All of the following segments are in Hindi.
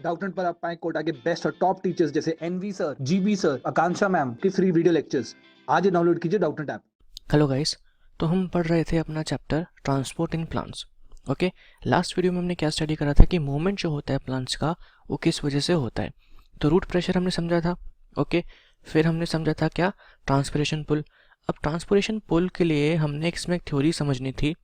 डाउटनेट पर आप पाएं कोटा के बेस्ट और टॉप टीचर्स जैसे एनवी सर, जीबी सर, आकांक्षा मैम की फ्री वीडियो लेक्चर्स। आज ही डाउनलोड कीजिए डाउटनेट ऐप। Hello guys. तो हम पढ़ रहे थे अपना chapter transport in plants. Okay, last video में हमने क्या स्टडी करा था कि मूवमेंट जो होता है प्लांट्स का वो किस वजह से होता है। तो रूट प्रेशर हमने समझा था। ओके, फिर हमने समझा था क्या, ट्रांसपिरेशन पुल। अब ट्रांसपिरेशन पुल के लिए हमने इसमें एक थ्योरी समझनी थी,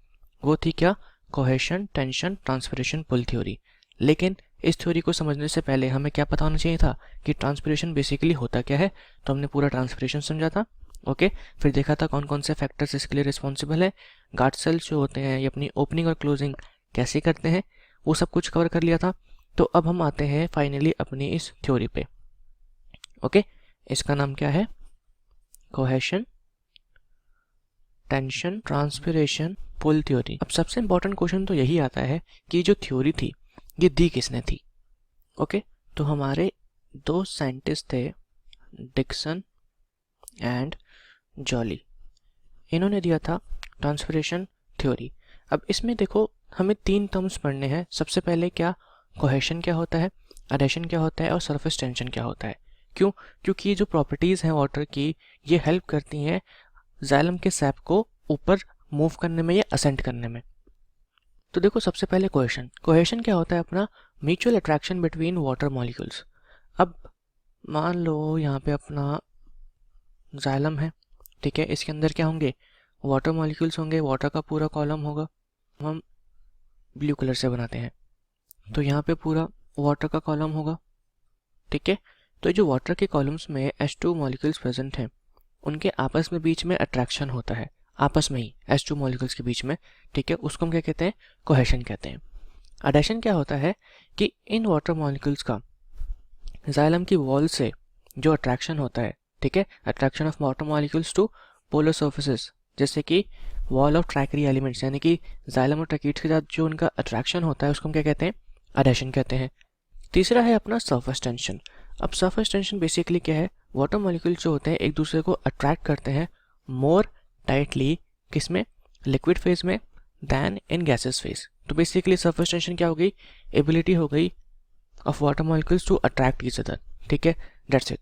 वो थी क्या, cohesion tension transpiration pull theory. लेकिन इस थ्योरी को समझने से पहले हमें क्या पता होना चाहिए था कि ट्रांसपिरेशन बेसिकली होता क्या है। तो हमने पूरा ट्रांसपिरेशन समझा था। ओके, फिर देखा था कौन कौन से फैक्टर्स इसके लिए रिस्पॉन्सिबल है, गार्ड सेल्स जो होते हैं ये अपनी ओपनिंग और क्लोजिंग कैसे करते हैं, वो सब कुछ कवर कर लिया था। तो अब हम आते हैं फाइनली अपनी इस थ्योरी पे। ओके, इसका नाम क्या है, cohesion tension transpiration pull theory. अब सबसे इंपॉर्टेंट क्वेश्चन तो यही आता है कि जो थ्योरी थी ये दी किसने थी। ओके, तो हमारे दो साइंटिस्ट थे, डिक्सन एंड जॉली। इन्होंने दिया था ट्रांसपिरेशन थ्योरी। अब इसमें देखो हमें तीन टर्म्स पढ़ने हैं। सबसे पहले क्या, कोहेशन क्या होता है, एडेशन क्या होता है और सरफेस टेंशन क्या होता है। क्यों? क्योंकि ये जो प्रॉपर्टीज़ हैं वाटर की ये हेल्प करती हैं जाइलम के सैप को ऊपर मूव करने में या असेंट करने में। तो देखो सबसे पहले कोहेशन। कोहेशन क्या होता है अपना, mutual attraction between water molecules. अब मान लो यहाँ पे अपना जाइलम है, ठीक है, इसके अंदर क्या होंगे, वाटर मॉलिक्यूल्स होंगे, वाटर का पूरा कॉलम होगा, हम ब्लू कलर से बनाते हैं। तो यहाँ पे पूरा वाटर का कॉलम होगा, ठीक है। तो जो वाटर के कॉलम्स में H2 मॉलिक्यूल्स प्रेजेंट हैं उनके आपस में बीच में अट्रैक्शन होता है, आपस में ही H2 मॉलिक्यूल्स के बीच में, ठीक है, उसको हम क्या कहते हैं, कोहेशन कहते हैं। एडेशन क्या होता है कि इन वाटर मॉलिक्यूल्स का जाइलम की वॉल से जो अट्रैक्शन होता है, ठीक है, attraction of water molecules to polar surfaces, जैसे कि वॉल ऑफ ट्रैकरी एलिमेंट्स, यानी कि जाइलम और ट्रैकीड्स के साथ जो उनका अट्रैक्शन होता है उसको हम क्या कहते हैं, एडेशन कहते हैं। तीसरा है अपना सरफेस टेंशन। अब सरफेस टेंशन बेसिकली क्या है, वाटर मॉलिक्यूल्स जो होते हैं एक दूसरे को अट्रैक्ट करते हैं मोर टाइटली, किसमें, लिक्विड फेज में, दैन इन गैसेस फेज। तो बेसिकली सरफेस टेंशन क्या हो गई, एबिलिटी हो गई of water molecules to attract each other, ठीक है, दैट्स इट।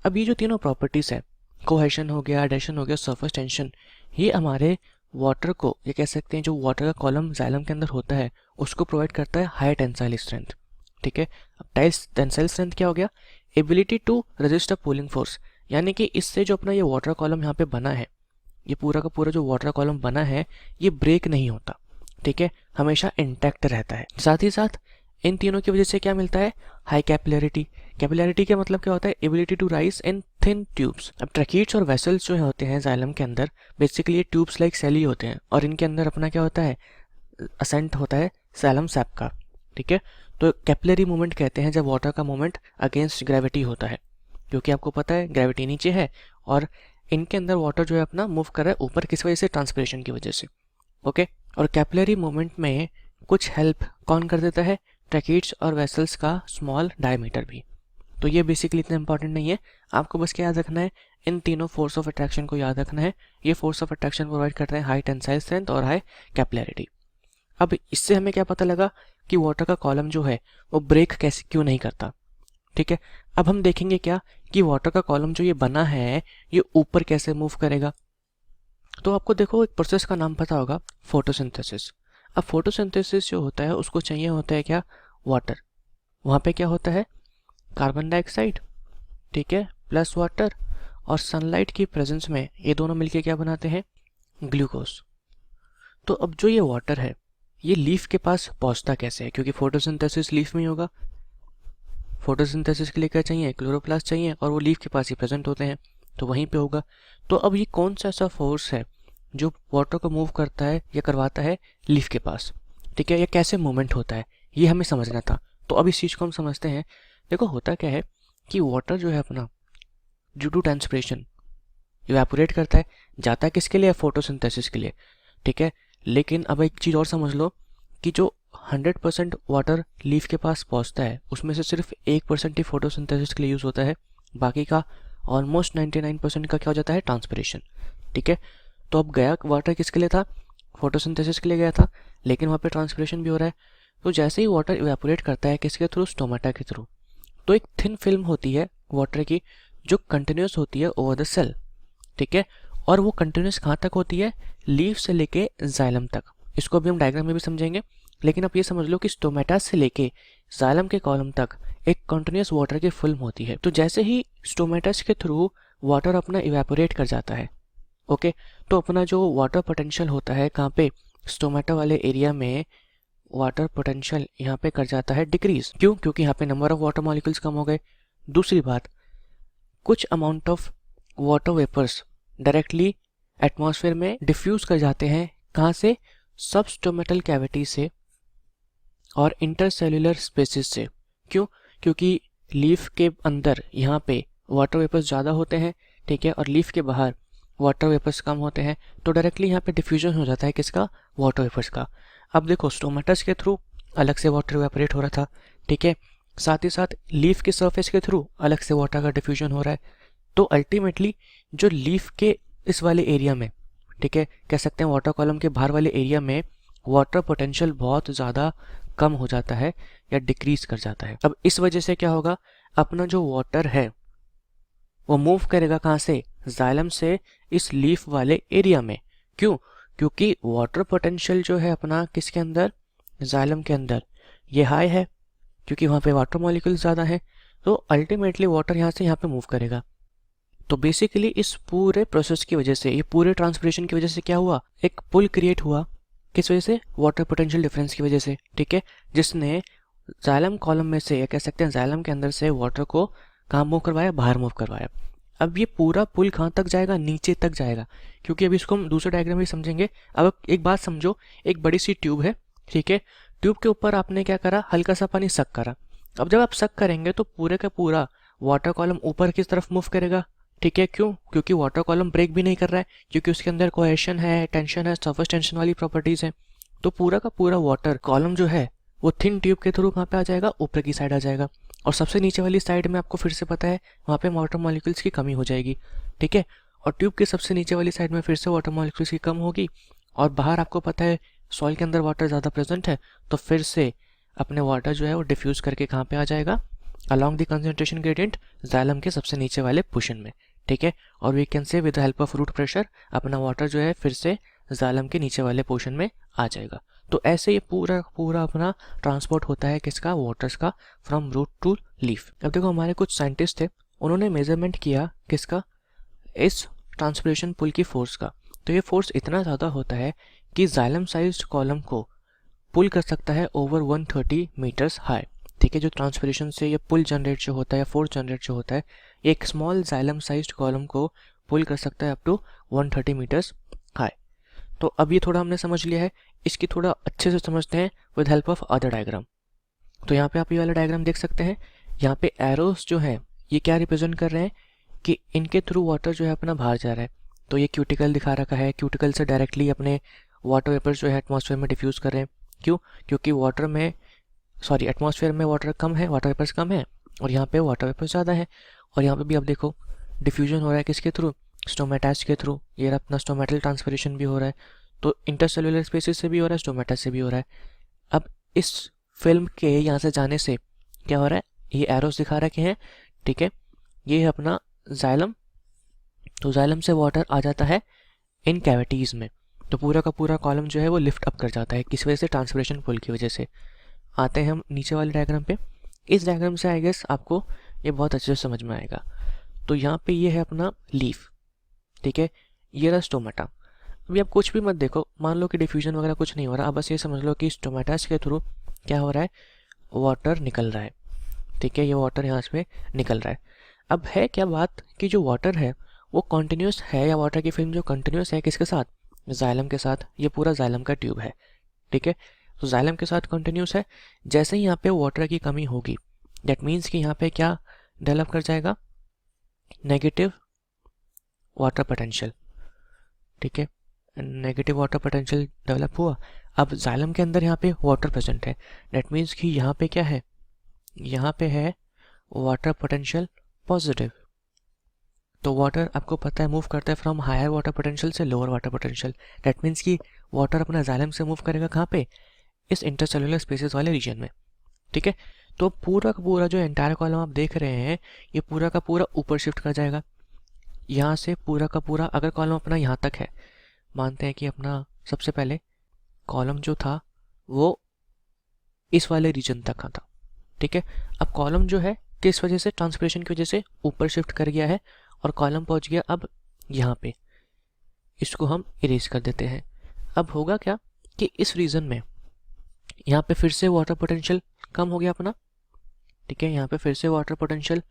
अब ये जो तीनों प्रॉपर्टीज है, कोहेशन हो गया, एडेशन हो गया, सरफेस टेंशन, ये हमारे वाटर को, ये कह सकते हैं जो वाटर का कॉलम जाइलम के अंदर होता है उसको प्रोवाइड करता है हाई टेंसाइल स्ट्रेंथ, ठीक है। अब टेंसाइल स्ट्रेंथ क्या हो गया, ability to resist a pulling force, यानी कि इससे जो अपना ये वाटर कॉलम यहाँ पे बना है, ये पूरा का पूरा जो वाटर कॉलम बना है ये ब्रेक नहीं होता, ठीक है, हमेशा इंटैक्ट रहता है। साथ ही साथ इन तीनों की वजह से क्या मिलता है, हाई कैपिलरिटी। कैपिलरिटी का मतलब क्या होता है, ability to rise in thin tubes. अब ट्रैकीड्स और वेसल्स जो होते हैं जाइलम के अंदर, बेसिकली ये ट्यूब्स लाइक सेल ही होते हैं और इनके अंदर अपना क्या होता है, असेंट होता है जाइलम सैप का, ठीक है। तो कैपिलरी मूवमेंट कहते हैं जब वाटर का मूवमेंट अगेंस्ट ग्रेविटी होता है, क्योंकि आपको पता है ग्रेविटी नीचे है और इनके अंदर वाटर जो है अपना मूव कर रहा है ऊपर, किस वजह से, ट्रांसपिरेशन की वजह से। ओके, और कैपिलरी मूवमेंट में कुछ हेल्प कौन कर देता है, ट्रैकीड्स और वेसल्स का स्मॉल डायमीटर भी। तो ये बेसिकली इतना इंपॉर्टेंट नहीं है, आपको बस क्या याद रखना है, इन तीनों फोर्स ऑफ अट्रैक्शन को याद रखना है। ये फोर्स ऑफ अट्रैक्शन प्रोवाइड करते हैं हाई टेंसाइल स्ट्रेंथ और हाई कैपिलरिटी। अब इससे हमें क्या पता लगा कि वाटर का कॉलम जो है वो ब्रेक कैसे क्यों नहीं करता, ठीक है। अब हम देखेंगे क्या कि वाटर का कॉलम जो ये बना है ये ऊपर कैसे मूव करेगा। तो आपको देखो एक प्रोसेस का नाम पता होगा, फोटोसिंथेसिस। अब फोटोसिंथेसिस जो होता है उसको चाहिए होता है क्या, वाटर। वहाँ पे क्या होता है, कार्बन डाइऑक्साइड, ठीक है, प्लस वाटर, और सनलाइट की प्रेजेंस में ये दोनों मिलके क्या बनाते हैं, ग्लूकोज। तो अब जो ये वाटर है ये लीफ के पास पहुंचता कैसे है, क्योंकि फोटोसिंथेसिस लीफ में ही होगा। फोटोसिंथेसिस के लिए क्या चाहिए, क्लोरोप्लास्ट चाहिए, और वो लीफ के पास ही प्रेजेंट होते हैं, तो वहीं पे होगा। तो अब ये कौन सा ऐसा फोर्स है जो वाटर को मूव करता है या करवाता है लीफ के पास, ठीक है, या कैसे मूवमेंट होता है ये हमें समझना था। तो अब इस चीज़ को हम समझते हैं। देखो होता क्या है कि वाटर जो है अपना ड्यू टू ट्रांसपिरेशन इवेपोरेट करता है, जाता है किसके लिए, फोटोसिंथेसिस के लिए, ठीक है। लेकिन अब एक चीज़ और समझ लो कि जो 100% वाटर लीफ के पास पहुंचता है उसमें से सिर्फ 1% ही फोटोसिंथेसिस के लिए यूज़ होता है, बाकी का ऑलमोस्ट 99% का क्या हो जाता है, ट्रांसपिरेशन, ठीक है। तो अब गया वाटर किसके लिए था, फोटोसिंथेसिस के लिए गया था, लेकिन वहाँ पे ट्रांसपिरेशन भी हो रहा है। तो जैसे ही वाटर इवेपोरेट करता है किसके थ्रू, स्टोमेटा के थ्रू, तो एक थिन फिल्म होती है वाटर की जो कंटिन्यूस होती है ओवर द सेल, ठीक है। और वो कंटिन्यूस कहाँ तक होती है, लीफ से लेके जाइलम तक। इसको भी हम डायग्राम में भी समझेंगे, लेकिन आप ये समझ लो कि स्टोमेटा से लेके जाइलम के कॉलम तक एक कंटिन्यूस वाटर की फिल्म होती है। तो जैसे ही स्टोमेटस के थ्रू वाटर अपना इवेपोरेट कर जाता है, ओके, तो अपना जो वाटर पोटेंशियल होता है कहाँ पे, स्टोमेटा वाले एरिया में वाटर पोटेंशियल यहाँ पे कर जाता है डिक्रीज। क्यों, क्योंकि यहाँ पे नंबर ऑफ वाटर मॉलिक्यूल्स कम हो गए। दूसरी बात, कुछ amount of water vapours directly atmosphere में डिफ्यूज कर जाते हैं, कहाँ से, सबस्टोमेटल कैविटी से और इंटरसेल्युलर स्पेसिस से। क्यों, क्योंकि लीफ के अंदर यहाँ पे वाटर वेपर्स ज़्यादा होते हैं, ठीक है, और लीफ के बाहर वाटर वेपर्स कम होते हैं, तो डायरेक्टली यहाँ पे डिफ्यूजन हो जाता है किसका, वाटर वेपर्स का। अब देखो स्टोमेटस के थ्रू अलग से वाटर इवेपोरेट हो रहा था, ठीक है, साथ ही साथ लीफ के सरफेस के थ्रू अलग से वाटर का डिफ्यूजन हो रहा है। तो अल्टीमेटली जो लीफ के इस वाले एरिया में, ठीक है, कह सकते हैं वाटर कॉलम के बाहर वाले एरिया में वाटर पोटेंशियल बहुत ज़्यादा कम हो जाता है या डिक्रीज कर जाता है। अब इस वजह से क्या होगा, अपना जो वाटर है वो मूव करेगा कहाँ से, जाइलम से इस लीफ वाले एरिया में। क्यों, क्योंकि वाटर पोटेंशियल जो है अपना किसके अंदर, जाइलम के अंदर, ये हाई है क्योंकि वहाँ पे वाटर मॉलिक्यूल ज़्यादा है, तो अल्टीमेटली वाटर यहाँ से यहाँ पे मूव करेगा। तो बेसिकली इस पूरे प्रोसेस की वजह से, ये पूरे ट्रांसपिरेशन की वजह से क्या हुआ, एक पुल क्रिएट हुआ, किस वजह से, वाटर पोटेंशियल डिफरेंस की वजह से, ठीक है, जिसने जाइलम कॉलम में से, या कह सकते हैं जाइलम के अंदर से वाटर को कहाँ मूव करवाया, बाहर मूव करवाया। अब ये पूरा पुल कहाँ तक जाएगा, नीचे तक जाएगा, क्योंकि अभी इसको हम दूसरे डायग्राम में समझेंगे। अब एक बात समझो, एक बड़ी सी ट्यूब है, ठीक है, ट्यूब के ऊपर आपने क्या करा, हल्का सा पानी सक करा। अब जब आप सक करेंगे तो पूरे का पूरा वाटर कॉलम ऊपर की तरफ मूव करेगा, ठीक है, क्यों, क्योंकि वाटर कॉलम ब्रेक भी नहीं कर रहा है, क्योंकि उसके अंदर कोहेशन है, टेंशन है, सरफेस टेंशन वाली प्रॉपर्टीज है। तो पूरा का पूरा वाटर कॉलम जो है वो थिन ट्यूब के थ्रू कहाँ पे आ जाएगा, ऊपर की साइड आ जाएगा। और सबसे नीचे वाली साइड में आपको फिर से पता है वहाँ पे वाटर मॉलिक्यूल्स की कमी हो जाएगी, ठीक है, और ट्यूब के सबसे नीचे वाली साइड में फिर से वाटर मॉलिक्यूल्स की कम होगी, और बाहर आपको पता है सॉइल के अंदर वाटर ज़्यादा प्रेजेंट है, तो फिर से अपने वाटर जो है वो डिफ्यूज़ करके कहाँ पे आ जाएगा, along the concentration gradient, xylem के सबसे नीचे वाले पोर्शन में, ठीक है। और we can say with the help of root pressure अपना वाटर जो है फिर से जाइलम के नीचे वाले पोर्शन में आ जाएगा। तो ऐसे ये पूरा पूरा अपना ट्रांसपोर्ट होता है किसका, वाटर्स का, फ्रॉम रूट टू लीफ। अब देखो हमारे कुछ साइंटिस्ट थे, उन्होंने मेजरमेंट किया किसका, इस ट्रांसपिरेशन पुल की फोर्स का। तो ये फोर्स इतना ज़्यादा होता है कि जाइलम साइज्ड कॉलम को पुल कर सकता है ओवर 130 मीटर्स हाई, ठीक है। जो ट्रांसपिरेशन से ये पुल जनरेट जो होता है, फोर्स जनरेट जो होता है, एक स्मॉल जाइलम साइज्ड कॉलम को पुल कर सकता है अप टू 130 मीटर्स हाई। तो अब ये थोड़ा हमने समझ लिया है, इसकी थोड़ा अच्छे से समझते हैं with help of other diagram. तो यहाँ पे आप ये वाला डायग्राम देख सकते हैं, यहाँ पे एरोस जो हैं ये क्या रिप्रेजेंट कर रहे हैं कि इनके थ्रू वाटर जो है अपना बाहर जा रहा है। तो ये क्यूटिकल दिखा रखा है, क्यूटिकल से डायरेक्टली अपने वाटर वेपर्स जो है एटमॉस्फेयर में डिफ्यूज़ कर रहे हैं। क्यों, क्योंकि वाटर में, सॉरी, एटमॉस्फेयर में वाटर कम है, वाटर वेपर्स कम है, और यहाँ पे वाटर वेपर्स ज़्यादा है। और यहाँ पे भी आप देखो डिफ्यूजन हो रहा है किसके थ्रू, स्टोमेटास के थ्रू। ये अपना स्टोमेटल ट्रांसपिरेशन भी हो रहा है, तो इंटरसेल्युलर स्पेसिस से भी हो रहा है, स्टोमेटा से भी हो रहा है। अब इस फिल्म के यहाँ से जाने से क्या हो रहा है, ये एरोस दिखा रखे हैं, ठीक है, ये है अपना जाइलम। तो जाइलम से वाटर आ जाता है इन कैविटीज़ में, तो पूरा का पूरा कॉलम जो है वो लिफ्ट अप कर जाता है, किस वजह से, ट्रांसपिरेशन पुल की वजह से। आते हैं हम नीचे वाले डायग्राम पे। इस डायग्राम से आई गेस आपको ये बहुत अच्छे से समझ में आएगा। तो यहाँ पे ये है अपना लीफ, ठीक है, ये रहा स्टोमेटा। अभी आप कुछ भी मत देखो, मान लो कि डिफ्यूजन वगैरह कुछ नहीं हो रहा, अब बस ये समझ लो कि स्टोमेटास के थ्रू क्या हो रहा है, वाटर निकल रहा है, ठीक है, ये वाटर यहाँ से निकल रहा है। अब है क्या बात कि जो वाटर है वो कॉन्टिन्यूस है, या वाटर की फिल्म जो कंटिन्यूस है किसके साथ, जाइलम के साथ। ये पूरा जाइलम का ट्यूब है, ठीक है, तो जाइलम के साथ कंटिन्यूस है। जैसे ही यहाँ पे वाटर की कमी होगी, दैट मीन्स कि यहाँ पे क्या डेवलप कर जाएगा, नेगेटिव वाटर पोटेंशियल, ठीक है, नेगेटिव वाटर पोटेंशियल डेवलप हुआ। अब जाइलम के अंदर यहाँ पे वाटर प्रेजेंट है, दैट मीन्स कि यहाँ पे क्या है, यहाँ पे है वाटर पोटेंशियल पॉजिटिव। तो वाटर आपको पता है मूव करता है फ्रॉम हायर वाटर पोटेंशियल से lower water potential, that means कि वाटर अपना जाइलम से मूव करेगा कहाँ पे, इस इंटरसेलुलर स्पेसेस वाले रीजन में, ठीक है। तो पूरा का पूरा जो एंटायर कॉलम आप देख रहे हैं ये पूरा का पूरा ऊपर शिफ्ट कर जाएगा। यहाँ से पूरा का पूरा, अगर कॉलम अपना यहाँ तक है, मानते हैं कि अपना सबसे पहले कॉलम जो था वो इस वाले रीजन तक का था, ठीक है। अब कॉलम जो है किस वजह से, ट्रांसपिरेशन की वजह से ऊपर शिफ्ट कर गया है और कॉलम पहुंच गया अब यहाँ पे। इसको हम इरेज कर देते हैं। अब होगा क्या कि इस रीजन में यहाँ पे फिर से वाटर पोटेंशियल कम हो गया अपना, ठीक है। यहाँ पे फिर से वाटर पोटेंशियल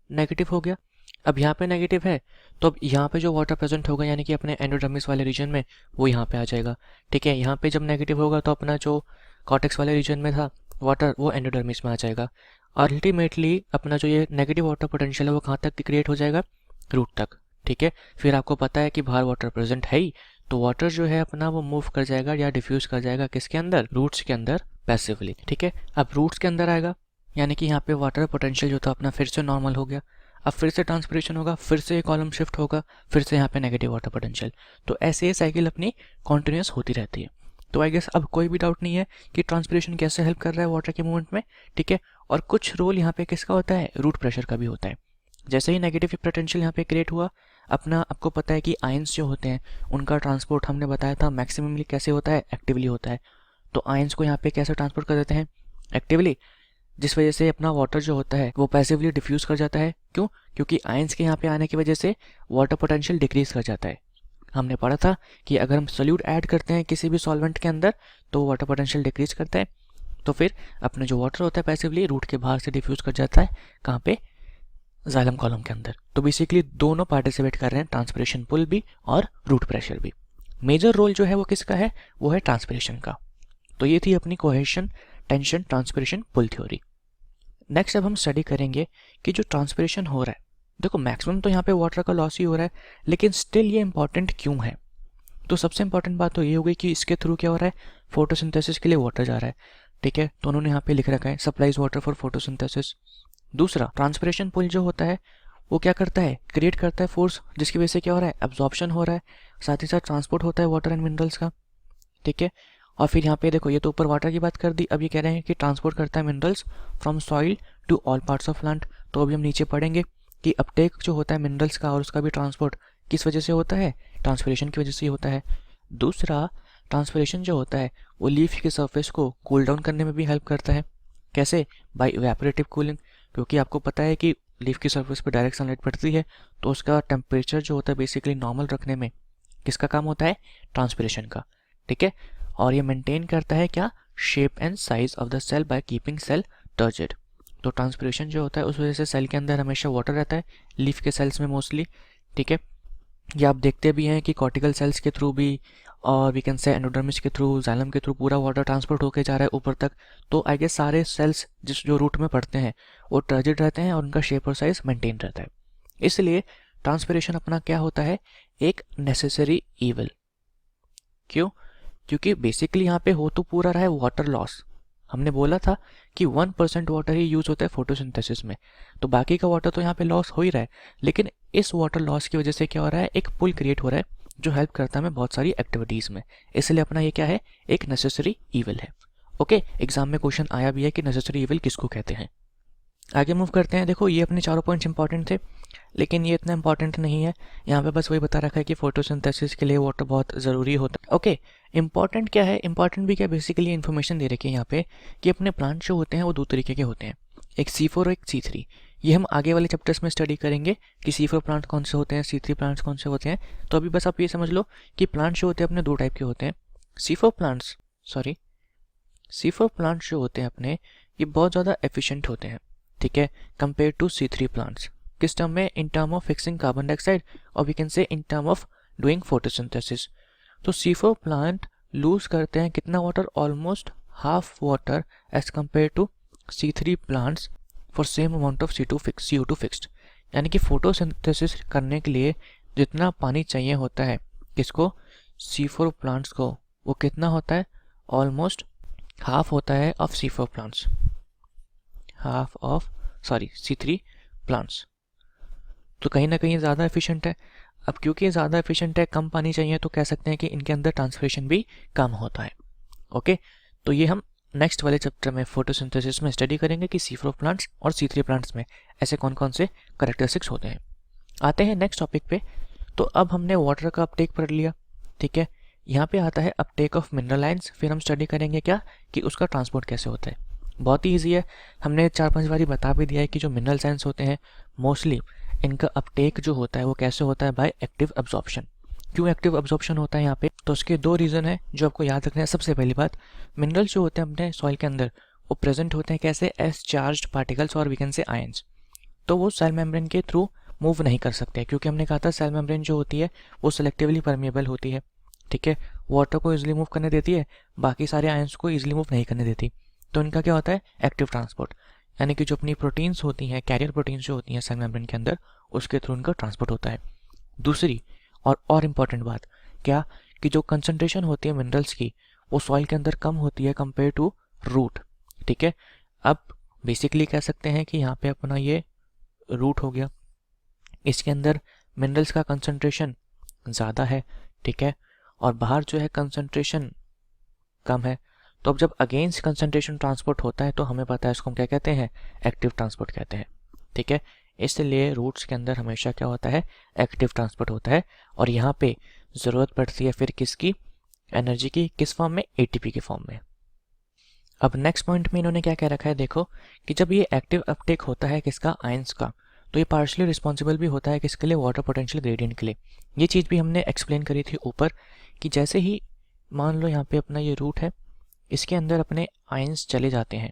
नेगेटिव हो गया। अब यहाँ पे नेगेटिव है तो अब यहाँ पे जो वाटर प्रेजेंट होगा यानी कि अपने एंडोडर्मिस वाले रीजन में वो यहाँ पे आ जाएगा, ठीक है। यहाँ पे जब नेगेटिव होगा तो अपना जो कॉर्टेक्स वाले रीजन में था वाटर वो एंडोडर्मिस में आ जाएगा। अल्टीमेटली अपना जो ये नेगेटिव वाटर पोटेंशियल है वो कहाँ तक क्रिएट हो जाएगा, रूट तक, ठीक है। फिर आपको पता है कि बाहर वाटर प्रेजेंट है ही, तो वाटर जो है अपना वो मूव कर जाएगा या डिफ्यूज कर जाएगा किसके अंदर, रूट्स के अंदर पैसिवली, ठीक है। अब रूट्स के अंदर आएगा यानी कि यहाँ पे वाटर पोटेंशियल जो था अपना फिर से नॉर्मल हो गया। अब फिर से ट्रांसपिरेशन होगा, फिर से ये कॉलम शिफ्ट होगा, फिर से यहाँ पे नेगेटिव वाटर पोटेंशियल। तो ऐसे ये साइकिल अपनी कॉन्टिन्यूस होती रहती है। तो आई गेस अब कोई भी डाउट नहीं है कि ट्रांसपिरेशन कैसे हेल्प कर रहा है वाटर के मूवमेंट में, ठीक है। और कुछ रोल यहाँ पे किसका होता है, रूट प्रेशर का भी होता है। जैसे ही नेगेटिव पोटेंशियल यहाँ पे क्रिएट हुआ, अपना आपको पता है कि आयंस जो होते हैं उनका ट्रांसपोर्ट हमने बताया था मैक्सिममली कैसे होता है, एक्टिवली होता है। तो आयंस को यहाँ पे कैसे ट्रांसपोर्ट कर देते हैं, एक्टिवली, जिस वजह से अपना वाटर जो होता है वो पैसिवली डिफ्यूज कर जाता है। क्यों, क्योंकि आयंस के यहाँ पे आने की वजह से वाटर पोटेंशियल डिक्रीज कर जाता है। हमने पढ़ा था कि अगर हम सोल्यूट ऐड करते हैं किसी भी सॉल्वेंट के अंदर तो वाटर पोटेंशियल डिक्रीज करता है, तो फिर अपना जो वाटर होता है पैसिवली रूट के बाहर से डिफ्यूज कर जाता है, कहाँ पे, जाइलम कॉलम के अंदर। तो बेसिकली दोनों पार्टिसिपेट कर रहे हैं, ट्रांसपिरेशन पुल भी और रूट प्रेशर भी। मेजर रोल जो है वो किसका है, वो है ट्रांसपिरेशन का। तो ये थी अपनी cohesion, tension, transpiration, pull theory. Next अब हम स्टडी करेंगे कि जो ट्रांसपिरेशन हो रहा है, देखो मैक्सिमम तो यहाँ पे वाटर का लॉस ही हो रहा है, लेकिन स्टिल ये इंपॉर्टेंट क्यों है। तो सबसे इंपॉर्टेंट बात तो ये हो गई कि इसके थ्रू क्या हो रहा है, फोटोसिंथेसिस के लिए वाटर जा रहा है, ठीक है। तो उन्होंने यहाँ पे लिख रखा है सप्लाइज वाटर फॉर फोटोसिंथेसिस। दूसरा, ट्रांसपिरेशन पुल जो होता है वो क्या करता है, क्रिएट करता है फोर्स, जिसकी वजह से क्या हो रहा है, एब्जॉर्प्शन हो रहा है, साथ ही साथ ट्रांसपोर्ट होता है वाटर एंड मिनरल्स का, ठीक है। और फिर यहाँ पे देखो ये तो ऊपर वाटर की बात कर दी, अब ये कह रहे हैं कि ट्रांसपोर्ट करता है minerals from soil to all parts of plant. तो अभी हम नीचे पढ़ेंगे कि अपटेक जो होता है मिनरल्स का और उसका भी ट्रांसपोर्ट किस वजह से होता है, ट्रांसपिरेशन की वजह से ही होता है। दूसरा, ट्रांसपिरेशन जो होता है वो लीफ के सरफेस को कूल डाउन करने में भी हेल्प करता है। कैसे, बाय इवेपोरेटिव कूलिंग, क्योंकि आपको पता है कि लीफ की सरफेस पर डायरेक्ट सनलाइट पड़ती है तो उसका टेम्परेचर जो होता है बेसिकली नॉर्मल रखने में किसका काम होता है, ट्रांसपिरेशन का, ठीक है। और ये मेंटेन करता है क्या, shape and size of the cell by keeping cell turgid. तो ट्रांसपिरेशन जो होता है उस वजह से सेल के अंदर हमेशा वाटर रहता है, लीफ के सेल्स में मोस्टली, ठीक है। ये आप देखते भी हैं कि कॉर्टिकल सेल्स के थ्रू भी और वी कैन से एंडोडर्मिस के थ्रू, जाइलम के थ्रू पूरा वाटर ट्रांसपोर्ट होकर जा रहा है ऊपर तक। तो आई गेस सारे सेल्स जो रूट में पड़ते हैं वो टर्जिड रहते हैं और उनका शेप और साइज मेंटेन रहता है। इसलिए ट्रांसपिरेशन अपना क्या होता है, एक नेसेसरी ईविल। क्यों, क्योंकि बेसिकली यहाँ पे हो तो पूरा रहा है वाटर लॉस। हमने बोला था कि 1% वाटर ही यूज होता है फोटोसिंथेसिस में, तो बाकी का वाटर तो यहाँ पे लॉस हो ही रहा है, लेकिन इस वाटर लॉस की वजह से क्या हो रहा है, एक पुल क्रिएट हो रहा है जो हेल्प करता है हमें बहुत सारी एक्टिविटीज में। इसलिए अपना ये क्या है, एक नेसेसरी ईविल है। ओके, एग्जाम में क्वेश्चन आया भी है कि नेसेसरी ईविल किसको कहते हैं। आगे मूव करते हैं। देखो ये अपने चारों पॉइंट्स इंपॉर्टेंट थे, लेकिन ये इतना इंपॉर्टेंट नहीं है। यहाँ पे बस वही बता रखा है कि फोटोसिंथेसिस के लिए वाटर बहुत ज़रूरी होता है। ओके, इंपॉर्टेंट क्या है, इंपॉर्टेंट भी क्या, बेसिकली इन्फॉर्मेशन दे रखी है यहाँ पे कि अपने प्लांट जो होते हैं वो दो तरीके के होते हैं, एक C4 और एक C3। ये हम आगे वाले चैप्टर्स में स्टडी करेंगे कि C4 प्लांट कौन से होते हैं, C3 प्लांट्स कौन से होते हैं। तो अभी बस आप ये समझ लो कि प्लांट जो होते हैं अपने दो टाइप के होते हैं। C4 प्लांट्स जो होते हैं अपने, ये बहुत ज़्यादा एफिशिएंट होते हैं, ठीक है, कंपेयर टू C3 प्लांट्स। किस टर्म में, in term of fixing carbon dioxide और we can say in term of doing photosynthesis. तो C4 प्लांट लूज करते हैं कितना water, almost half water as compare to C3 plants for same amount of CO2 fixed. यानी कि फोटोसिंथेसिस करने के लिए जितना पानी चाहिए होता है किसको, C4 प्लांट्स को, वो कितना होता है, ऑलमोस्ट हाफ होता है of C4 plants, C3 plants. तो कहीं ना कहीं ज़्यादा एफिशिएंट है। अब क्योंकि ये ज़्यादा एफिशिएंट है, कम पानी चाहिए, तो कह सकते हैं कि इनके अंदर ट्रांसपिरेशन भी कम होता है। ओके, तो ये हम नेक्स्ट वाले चैप्टर में फोटोसिंथेसिस में स्टडी करेंगे कि C4 प्लांट्स और C3 प्लांट्स में ऐसे कौन कौन से करेक्टरिस्टिक्स होते हैं। आते हैं नेक्स्ट टॉपिक पे। तो अब हमने वाटर का अपटेक पढ़ लिया, ठीक है। यहाँ पे आता है अपटेक ऑफ मिनरल आयंस, फिर हम स्टडी करेंगे क्या कि उसका ट्रांसपोर्ट कैसे होता है। बहुत ही ईजी है, हमने 4-5 बारी बता भी दिया है कि जो मिनरल आयंस होते हैं मोस्टली इनका अपटेक जो होता है वो कैसे होता है, बाय एक्टिव अब्जॉर्प्शन। क्यों एक्टिव अब्जॉर्प्शन होता है यहाँ पे, तो उसके 2 रीज़न है जो आपको याद रखना है। सबसे पहली बात, मिनरल्स जो होते हैं अपने सॉइल के अंदर वो प्रेजेंट होते हैं कैसे, एज चार्ज्ड पार्टिकल्स और वी कैन से आयंस। तो वो सेल मेम्ब्रेन के थ्रू मूव नहीं कर सकते, क्योंकि हमने कहा था सेल मेम्ब्रेन जो होती है वो सेलेक्टिवली परमेबल होती है, ठीक है। वाटर को इजीली मूव करने देती है, बाकी सारे आयंस को इजीली मूव नहीं करने देती। तो इनका क्या होता है, एक्टिव ट्रांसपोर्ट, यानी कि जो अपनी प्रोटीन्स होती हैं, कैरियर प्रोटीन्स जो होती हैं सेल मेम्ब्रेन के अंदर, उसके थ्रू इनका ट्रांसपोर्ट होता है। दूसरी और इम्पॉर्टेंट बात क्या, कि जो कंसंट्रेशन होती है मिनरल्स की वो सॉइल के अंदर कम होती है कंपेयर टू रूट, ठीक है। अब बेसिकली कह सकते हैं कि यहाँ पे अपना ये रूट हो गया, इसके अंदर मिनरल्स का कंसंट्रेशन ज़्यादा है, ठीक है, और बाहर जो है कंसंट्रेशन कम है। तो अब जब अगेंस्ट कंसंट्रेशन ट्रांसपोर्ट होता है तो हमें पता है इसको हम क्या कहते हैं, एक्टिव ट्रांसपोर्ट कहते हैं, ठीक है। इसलिए रूट्स के अंदर हमेशा क्या होता है, एक्टिव ट्रांसपोर्ट होता है। और यहाँ पे ज़रूरत पड़ती है फिर किसकी, एनर्जी की, किस फॉर्म में, एटीपी के फॉर्म में। अब नेक्स्ट पॉइंट में इन्होंने क्या कह रखा है, देखो कि जब ये एक्टिव अपटेक होता है किसका, आयंस का, तो ये पार्शली रिस्पॉन्सिबल भी होता है किसके लिए, वाटर पोटेंशियल ग्रेडियंट के लिए। ये चीज़ भी हमने एक्सप्लेन करी थी ऊपर कि जैसे ही मान लो यहाँ पे अपना ये रूट है, इसके अंदर अपने आयंस चले जाते हैं,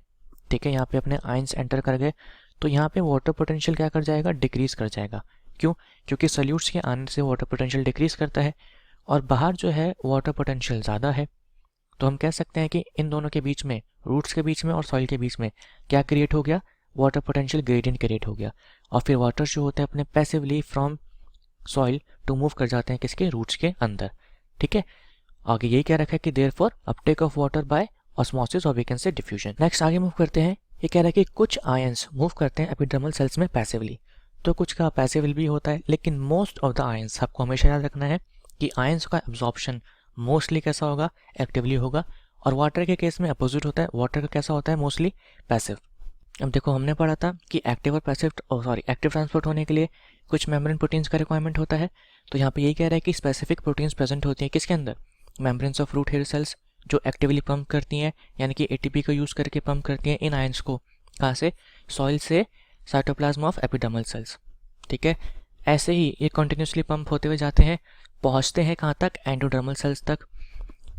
ठीक है, यहाँ पे अपने आयंस एंटर कर गए, तो यहाँ पे वाटर पोटेंशियल क्या कर जाएगा, डिक्रीज कर जाएगा। क्यों, क्योंकि सॉल्यूट्स के आने से वाटर पोटेंशियल डिक्रीज करता है और बाहर जो है वाटर पोटेंशियल ज़्यादा है। तो हम कह सकते हैं कि इन दोनों के बीच में, रूट्स के बीच में और सॉइल के बीच में क्या क्रिएट हो गया, वाटर पोटेंशियल ग्रेडियंट क्रिएट हो गया। और फिर वाटर जो होते हैं अपने passively from soil to move कर जाते हैं किसके, रूट्स के अंदर, ठीक है। आगे यही कह रखा है कि therefore uptake of water by osmosis और we can say diffusion. Next आगे मूव करते हैं, ये कह रहा है कि कुछ आयंस मूव करते हैं एपिडर्मल सेल्स में पैसिवली, तो कुछ का पैसिवली भी होता है, लेकिन मोस्ट ऑफ द आयंस, आपको हमेशा याद रखना है कि आयंस का एब्जॉर्प्शन मोस्टली कैसा होगा, एक्टिवली होगा। और वाटर के केस में अपोजिट होता है, वाटर का कैसा होता है, मोस्टली पैसिव। अब देखो हमने पढ़ा था कि एक्टिव और पैसिव एक्टिव ट्रांसपोर्ट होने के लिए कुछ मेम्ब्रेन प्रोटीन्स का रिक्वायरमेंट होता है। तो यहाँ पे यही कह रहा है कि स्पेसिफिक प्रोटीन्स प्रेजेंट होती हैं किसके अंदर, membranes of root hair cells, जो एक्टिवली पंप करती हैं, यानी कि एटीपी को यूज़ करके पंप करती हैं इन आयंस को, कहाँ से, सॉइल से साइटोप्लाज्म ऑफ एपिडर्मल सेल्स, ठीक है। ऐसे ही ये कंटिन्यूसली पंप होते हुए जाते हैं, पहुँचते हैं कहाँ तक, एंडोडर्मल सेल्स तक।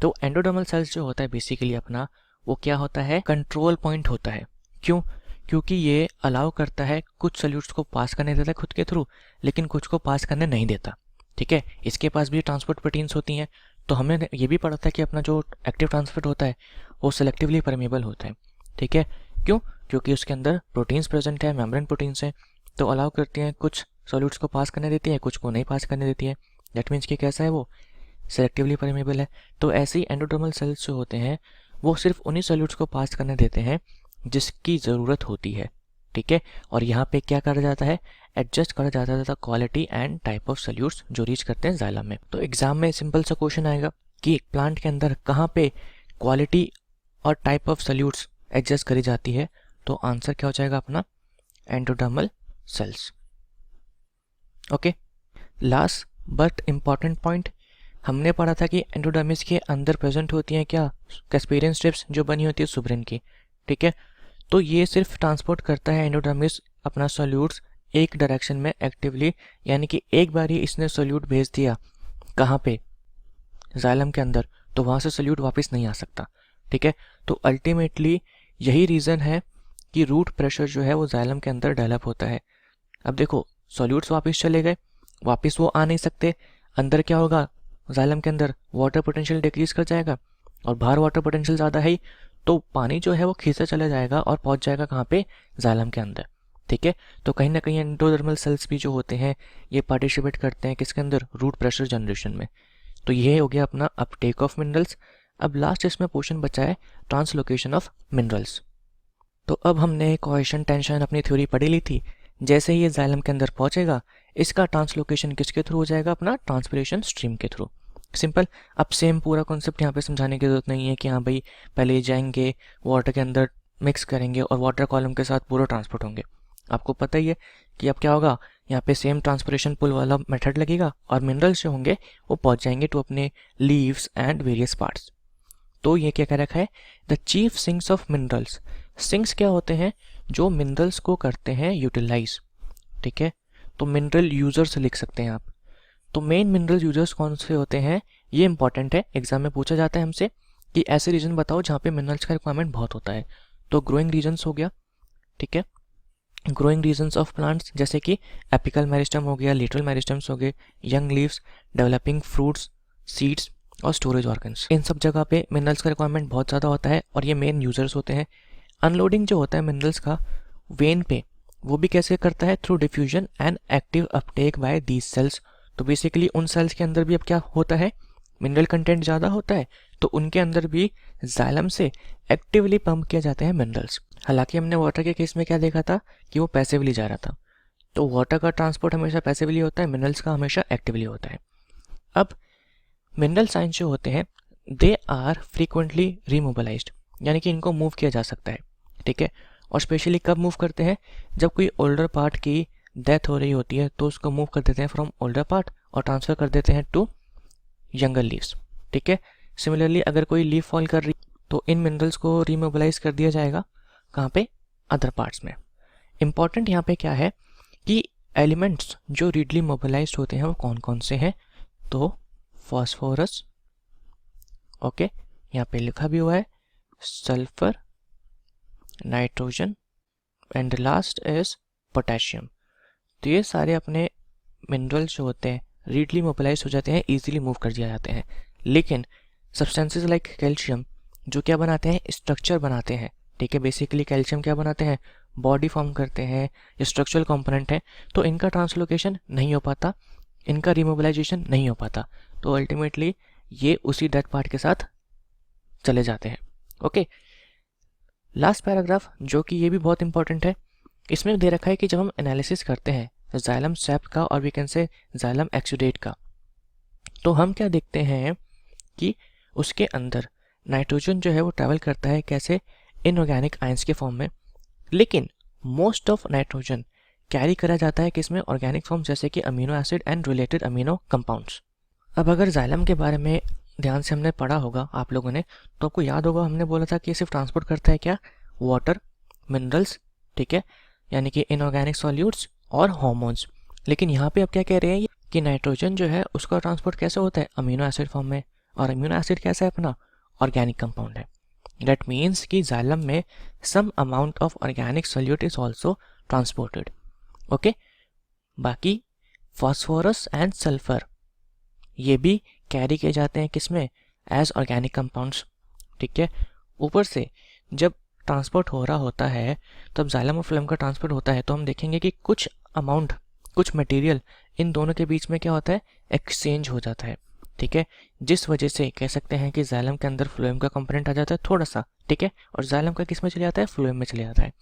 तो एंडोडर्मल सेल्स जो होता है बेसिकली अपना, वो क्या होता है, कंट्रोल पॉइंट होता है। क्यों, क्योंकि ये अलाउ करता है, कुछ सॉल्यूट्स को पास करने देता है खुद के थ्रू, लेकिन कुछ को पास करने नहीं देता, ठीक है। इसके पास भी ट्रांसपोर्ट प्रोटीन्स होती हैं। तो हमने ये भी पढ़ा था कि अपना जो एक्टिव ट्रांसपोर्ट होता है वो सेलेक्टिवली परमेबल होता है, ठीक है। क्यों, क्योंकि उसके अंदर प्रोटीन्स प्रेजेंट है, मेम्ब्रेन प्रोटीन्स हैं, तो अलाउ करती हैं, कुछ सॉल्यूट्स को पास करने देती है, कुछ को नहीं पास करने देती है। दैट मीन्स कि कैसा है, वो सेलेक्टिवली परमेबल है। तो ऐसे ही एंडोडर्मल सेल्स जो होते हैं वो सिर्फ उन्हीं सॉल्यूट्स को पास करने देते हैं जिसकी ज़रूरत होती है, ठीक है। और यहाँ पे क्या करा जाता है, एडजस्ट करा जाता है quality and type of solutes जो रीच करते हैं जाइलम में। तो एग्जाम में सिंपल सा क्वेश्चन आएगा कि एक प्लांट के अंदर कहाँ पे क्वालिटी और टाइप ऑफ सॉल्यूट्स एडजस्ट करी जाती है, तो आंसर क्या हो जाएगा अपना, endodermal cells. Okay, last but important point, हमने पढ़ा था कि एंडोडर्मिस के अंदर प्रेजेंट होती हैं क्या, कैस्पेरियन स्ट्रिप्स जो बनी होती है सुब्रेन की, ठीक है। तो ये सिर्फ ट्रांसपोर्ट करता है एंडोडर्मिस अपना सॉल्यूट्स एक डायरेक्शन में एक्टिवली, यानी कि एक बार ही इसने सॉल्यूट भेज दिया कहाँ पे, जाइलम के अंदर, तो वहाँ से सॉल्यूट वापस नहीं आ सकता, ठीक है। तो अल्टीमेटली यही रीज़न है कि रूट प्रेशर जो है वो जाइलम के अंदर डेवलप होता है। अब देखो सॉल्यूट्स वापस चले गए, वापस वो आ नहीं सकते, अंदर क्या होगा, जाइलम के अंदर वाटर पोटेंशियल डिक्रीज कर जाएगा और बाहर वाटर पोटेंशियल ज़्यादा है ही, तो पानी जो है वो खींचा चला जाएगा और पहुंच जाएगा कहाँ पे, जाइलम के अंदर, ठीक है। तो कहीं ना कहीं एंडोडर्मल सेल्स भी जो होते हैं ये पार्टिसिपेट करते हैं किसके अंदर, रूट प्रेशर जनरेशन में। तो ये हो गया अपना अपटेक ऑफ मिनरल्स। अब लास्ट इसमें पोर्शन बचा है ट्रांसलोकेशन ऑफ मिनरल्स। तो अब हमने कोहेशन टेंशन अपनी थ्योरी पढ़ी ली थी, जैसे ही ये जाइलम के अंदर पहुंचेगा इसका ट्रांसलोकेशन किसके थ्रू हो जाएगा, अपना ट्रांसपिरेशन स्ट्रीम के थ्रू, सिंपल। अब सेम पूरा कॉन्सेप्ट यहाँ पे समझाने की ज़रूरत नहीं है कि हाँ भाई पहले ये जाएंगे वाटर के अंदर मिक्स करेंगे और वाटर कॉलम के साथ पूरा ट्रांसपोर्ट होंगे। आपको पता ही है कि अब क्या होगा, यहाँ पे सेम ट्रांसपोर्टेशन पुल वाला मेथड लगेगा और मिनरल्स जो होंगे वो पहुँच जाएंगे टू अपने लीव्स एंड वेरियस पार्ट्स। तो ये क्या कह रखा है, the chief sinks of minerals. Sinks क्या होते हैं, जो मिनरल्स को करते हैं यूटिलाइज, ठीक है। तो मिनरल यूजर्स लिख सकते हैं आप। तो मेन मिनरल यूजर्स कौन से होते हैं, ये इंपॉर्टेंट है, एग्जाम में पूछा जाता है हमसे कि ऐसे रीजन बताओ जहाँ पे मिनरल्स का रिक्वायरमेंट बहुत होता है। तो ग्रोइंग रीजन्स हो गया, ठीक है, ग्रोइंग रीजन्स ऑफ प्लांट्स जैसे कि एपिकल मेरिस्टम हो गया, लेटरल मेरिस्टम्स हो गए, young leaves, developing fruits, seeds और स्टोरेज ऑर्गन्स। इन सब जगह पे मिनरल्स का रिक्वायरमेंट बहुत ज़्यादा होता है और ये मेन यूजर्स होते हैं। अनलोडिंग जो होता है मिनरल्स का वेन पे, वो भी कैसे करता है, through diffusion and active uptake by these cells. तो बेसिकली उन सेल्स के अंदर भी अब क्या होता है, मिनरल कंटेंट ज़्यादा होता है, तो उनके अंदर भी जाइलम से एक्टिवली पंप किया जाते हैं मिनरल्स। हालांकि हमने वाटर के केस में क्या देखा था कि वो पैसिवली जा रहा था, तो वाटर का ट्रांसपोर्ट हमेशा पैसिवली होता है, मिनरल्स का हमेशा एक्टिवली होता है। अब मिनरल साइंस जो होते हैं दे आर फ्रीक्वेंटली रिमोबलाइज्ड, यानी कि इनको मूव किया जा सकता है, ठीक है। और स्पेशली कब मूव करते हैं, जब कोई ओल्डर पार्ट की डेथ हो रही होती है तो उसको मूव कर देते हैं फ्रॉम ओल्डर पार्ट और ट्रांसफ़र कर देते हैं टू यंगर लीव्स, ठीक है। सिमिलरली अगर कोई लीफ फॉल कर रही तो इन मिनरल्स को रिमोबलाइज कर दिया जाएगा, कहाँ पे, अदर पार्ट्स में। इम्पॉर्टेंट यहाँ पे क्या है कि एलिमेंट्स जो रीडली मोबिलाइज होते हैं वो कौन कौन से हैं, तो फॉस्फोरस, ओके, यहाँ पे लिखा भी हुआ है, sulphur, nitrogen and last is potassium. तो ये सारे अपने मिनरल्स जो होते हैं रीडली मोबिलाइज हो जाते हैं, इजीली मूव कर दिया जाते हैं। लेकिन सब्सटेंसेस लाइक कैल्शियम जो क्या बनाते हैं, स्ट्रक्चर बनाते हैं, ठीक है। बेसिकली कैल्शियम क्या बनाते हैं, बॉडी फॉर्म करते हैं, स्ट्रक्चरल कंपोनेंट है, तो इनका ट्रांसलोकेशन नहीं हो पाता, इनका रिमोबिलाइजेशन नहीं हो पाता, तो अल्टीमेटली ये उसी डेड पार्ट के साथ चले जाते हैं, ओके। लास्ट पैराग्राफ जो कि ये भी बहुत इंपॉर्टेंट है, इसमें दे रखा है कि जब हम एनालिसिस करते हैं जाइलम सैप का और we can say xylem exudate का, तो हम क्या देखते हैं कि उसके अंदर नाइट्रोजन जो है वो ट्रैवल करता है कैसे, इनऑर्गेनिक आयंस के फॉर्म में, लेकिन मोस्ट ऑफ नाइट्रोजन कैरी करा जाता है किसमें, ऑर्गेनिक फॉर्म जैसे कि amino acid and related amino compounds. अब अगर जाइलम के बारे में ध्यान से हमने पढ़ा होगा आप लोगों ने, तो आपको याद होगा हमने बोला था कि ये सिर्फ ट्रांसपोर्ट करता है क्या, वाटर, मिनरल्स, ठीक है, यानी कि इनऑर्गेनिक सॉल्यूट्स और हार्मोन्स। लेकिन यहाँ पे अब क्या कह रहे हैं कि नाइट्रोजन जो है उसका ट्रांसपोर्ट कैसे होता है, अमीनो एसिड फॉर्म में, और अमीनो एसिड कैसा है अपना, ऑर्गेनिक कंपाउंड है। दैट मीन्स कि जाइलम में some amount of organic solute is also transported, okay. बाकी फॉस्फोरस एंड सल्फर ये भी कैरी किए जाते हैं किसमें, एज ऑर्गेनिक कंपाउंड्स, ठीक है। ऊपर से जब ट्रांसपोर्ट हो रहा होता है तब जाइलम और फ्लोएम का ट्रांसपोर्ट होता है, तो हम देखेंगे कि कुछ अमाउंट, कुछ मटेरियल इन दोनों के बीच में क्या होता है, एक्सचेंज हो जाता है, ठीक है। जिस वजह से कह सकते हैं कि जाइलम के अंदर फ्लोएम का कंपोनेंट आ जाता है थोड़ा सा, ठीक है, और जाइलम का किस में चले जाता है, फ्लोएम में चले जाता है।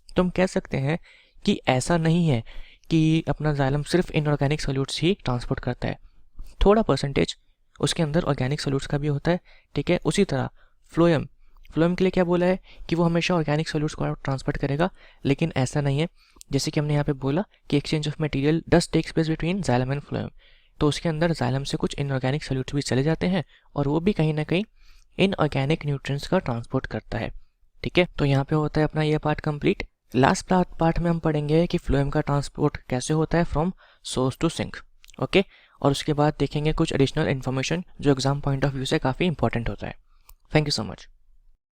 तो हम कह सकते हैं कि ऐसा नहीं है कि अपना जाइलम सिर्फ इनऑर्गेनिक सॉल्यूट्स ही ट्रांसपोर्ट करता है, थोड़ा परसेंटेज उसके अंदर ऑर्गेनिक सॉल्यूट्स का भी होता है, ठीक है। उसी तरह फ्लोएम के लिए क्या बोला है कि वो हमेशा ऑर्गेनिक सॉल्यूट्स को ट्रांसपोर्ट करेगा, लेकिन ऐसा नहीं है। जैसे कि हमने यहाँ पे बोला कि exchange of material does takes place between xylem and phloem, तो उसके अंदर जाइलम से कुछ इनऑर्गेनिक सॉल्यूट्स भी चले जाते हैं और वो भी कहीं ना कहीं इनऑर्गेनिक न्यूट्रिएंट्स का ट्रांसपोर्ट करता है, ठीक है। तो यहाँ पे होता है अपना ये पार्ट कंप्लीट। लास्ट पार्ट में हम पढ़ेंगे कि फ्लोएम का ट्रांसपोर्ट कैसे होता है from source to sink, okay. और उसके बाद देखेंगे कुछ एडिशनल इन्फॉर्मेशन जो एग्जाम पॉइंट ऑफ व्यू से काफ़ी इंपॉर्टेंट होता है। Thank you so much.